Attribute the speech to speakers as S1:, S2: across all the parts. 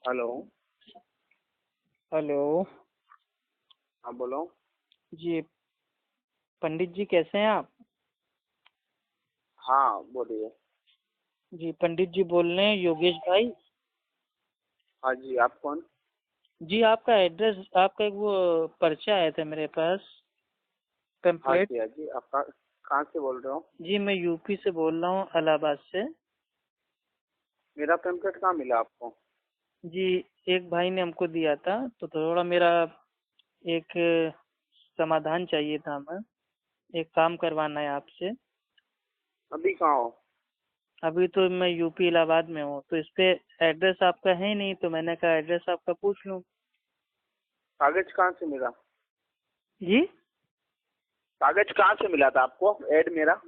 S1: Hello.
S2: Hello.
S1: हाँ बोलो।
S2: जी, पंडित जी कैसे हैं आप?
S1: हाँ बोलिए।
S2: जी, पंडित जी बोल रहे हैं, योगेश भाई।
S1: हाँ जी, आप कौन?
S2: जी, आपका एड्रेस, आपका एक वो पर्चा आया था मेरे पास,
S1: हाँ
S2: टेम्पलेट।
S1: जी, हाँ जी, आप कहाँ से बोल रहे हो?
S2: जी, मैं यूपी से बोल रहा हूँ, इलाहाबाद से।
S1: मेरा पेम्पलेट कहाँ मिला आपको?
S2: जी, एक भाई ने हमको दिया था, तो थोड़ा मेरा एक समाधान चाहिए था हमें, एक काम करवाना है आपसे।
S1: अभी कहाँ हो?
S2: अभी तो मैं यूपी इलाहाबाद में हूँ, तो इस पे एड्रेस आपका है नहीं, तो मैंने कहा एड्रेस आपका पूछ लूँ।
S1: कागज कहाँ से मिला?
S2: जी,
S1: कागज कहाँ से मिला था आपको, ऐड मेरा?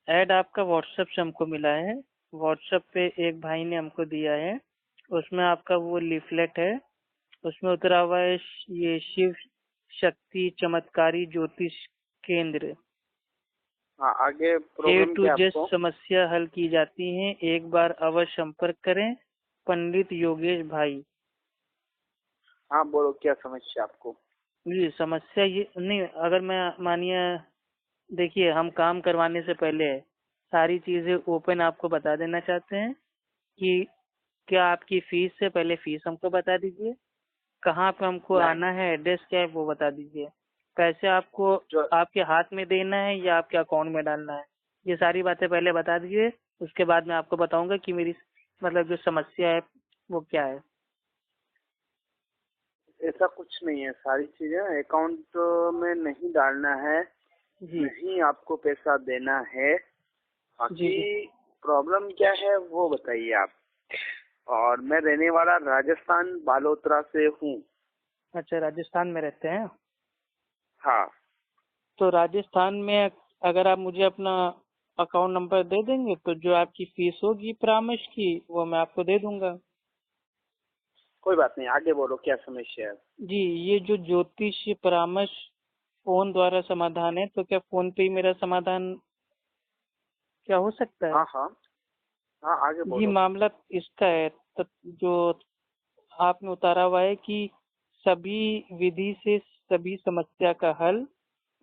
S2: ऐड आपका व्हाट्सएप से हमको मिला है। व्हाट्सएप पे एक भाई ने हमको दिया है, उसमें आपका वो लीफलेट है। उसमें उतरा हुआ है ये शिव शक्ति चमत्कारी ज्योतिष केंद्र,
S1: हाँ, आगे
S2: ए
S1: प्रॉब्लम
S2: टू
S1: क्या है
S2: जेड
S1: आपको?
S2: समस्या हल की जाती है, एक बार अवश्य संपर्क करें, पंडित योगेश भाई।
S1: हाँ बोलो, क्या समस्या आपको?
S2: जी, समस्या ये नहीं, अगर मैं मानिए, देखिए हम काम करवाने से पहले सारी चीजें ओपन आपको बता देना चाहते हैं कि क्या आपकी फीस है, पहले फीस हमको बता दीजिए, कहाँ पे हमको
S1: नहीं,
S2: आना है, एड्रेस क्या है वो बता दीजिए, पैसे आपको
S1: जो
S2: आपके हाथ में देना है या आपके अकाउंट में डालना है, ये सारी बातें पहले बता दीजिए। उसके बाद मैं आपको बताऊंगा कि मेरी मतलब जो समस्या है वो क्या है।
S1: ऐसा कुछ नहीं है, सारी चीजें अकाउंट में नहीं डालना है,
S2: जी
S1: नहीं आपको पैसा देना है।
S2: जी
S1: बाकी
S2: जी।
S1: प्रॉब्लम क्या है वो बताइए आप। और मैं रहने वाला राजस्थान बालोतरा से हूँ।
S2: अच्छा, राजस्थान में रहते हैं?
S1: हाँ।
S2: तो राजस्थान में अगर आप मुझे अपना अकाउंट नंबर दे देंगे तो जो आपकी फीस होगी परामर्श की वो मैं आपको दे दूंगा।
S1: कोई बात नहीं, आगे बोलो, क्या समस्या है?
S2: जी, ये जो ज्योतिष परामर्श फोन द्वारा समाधान है, तो क्या फोन पे ही मेरा समाधान क्या हो सकता है?
S1: हाँ हाँ। हाँ, आगे
S2: जी,
S1: बोलो।
S2: मामला इसका है, जो आपने उतारा हुआ है कि सभी विधि से सभी समस्या का हल,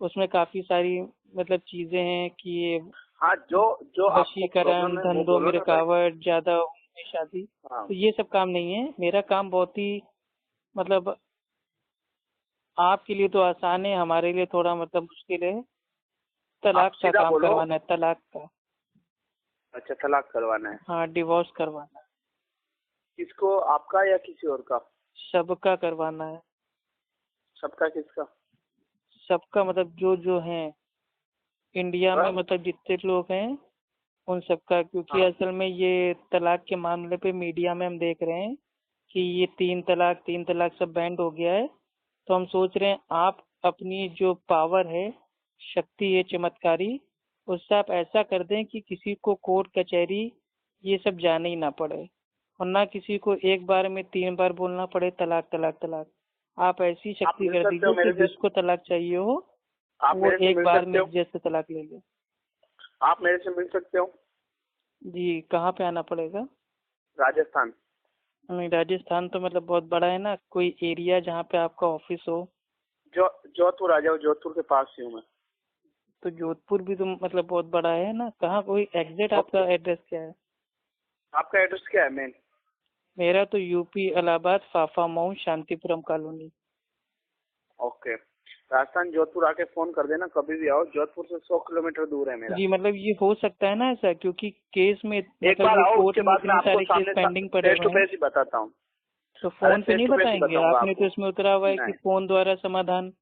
S2: उसमें काफी सारी मतलब चीजें हैं कि ये
S1: हाँ, जो जो आपको
S2: वशीकरण,
S1: प्रॉब्लम है वो
S2: धंधों
S1: बोलो
S2: में
S1: ना भाई।
S2: रुकावट, ज्यादा उम्र में शादी,
S1: हाँ,
S2: तो ये सब काम नहीं है। मेरा काम बहुत ही मतलब आपके लिए तो आसान है, हमारे लिए थोड़ा मतलब मुश्किल है।
S1: आप
S2: तलाक का
S1: सीधा
S2: काम
S1: बोलो।
S2: करवाना है, तलाक का।
S1: अच्छा, तलाक करवाना है?
S2: हाँ, डिवोर्स करवाना है।
S1: किसको, आपका या किसी और का?
S2: सबका करवाना है।
S1: सबका? किसका?
S2: सबका मतलब जो जो है इंडिया में,
S1: हाँ
S2: मतलब जितने लोग हैं उन सबका, क्योंकि
S1: हाँ।
S2: असल में ये तलाक के मामले पे मीडिया में हम देख रहे हैं कि ये तीन तलाक सब बैंड हो गया है। तो हम सोच रहे हैं आप अपनी जो पावर है, शक्ति है चमत्कारी, उससे आप ऐसा कर दें कि किसी को कोर्ट कचहरी ये सब जाने ही ना पड़े, और ना किसी को एक बार में 3 बार बोलना पड़े तलाक तलाक तलाक। आप ऐसी
S1: आप
S2: शक्ति
S1: मिल
S2: कर
S1: सकते हो
S2: दीजिए कि
S1: मेरे से?
S2: जिसको तलाक चाहिए हो
S1: आप
S2: वो
S1: मेरे से
S2: एक
S1: मिल
S2: बार
S1: सकते
S2: में
S1: हो?
S2: जैसे तलाक ले ले।
S1: आप मेरे से मिल सकते हो?
S2: जी, कहाँ पे आना पड़ेगा?
S1: राजस्थान।
S2: नहीं, राजस्थान तो मतलब बहुत बड़ा है ना, कोई एरिया जहाँ पे आपका ऑफिस हो।
S1: जो जोधपुर आ जाओ, जोधपुर के पास ही हूँ मैं।
S2: तो जोधपुर भी तो मतलब बहुत बड़ा है ना, कहाँ, कोई एग्जैक्ट
S1: ओके।
S2: आपका एड्रेस क्या है?
S1: आपका एड्रेस क्या है मेन?
S2: मेरा तो UP Allahabad Phaphamau Shantipuram colony.
S1: Okay. Rajasthan Jodhpur आके फोन कर देना, कभी भी आओ। जोधपुर से 100 किलोमीटर दूर है मेरा।
S2: जी, मतलब ये हो सकता है ना ऐसा, क्योंकि केस में
S1: एक
S2: मतलब
S1: बार
S2: ये
S1: आओ,
S2: कोर्ट
S1: उसके
S2: में
S1: बाद मैं
S2: इतने
S1: आपको
S2: सारे केस
S1: सामने
S2: पेंडिंग पड़े
S1: फेस
S2: हुए
S1: टू
S2: हैं।
S1: फेस ही बताता हूँ।
S2: तो
S1: अरे
S2: फोन पे
S1: फेस
S2: नहीं
S1: टू फेस ही
S2: बताएंगे?
S1: बताऊंगा
S2: आपने तो
S1: आपको।
S2: इसमें उतरा हुआ है कि
S1: नहीं,
S2: फोन द्वारा समाधान।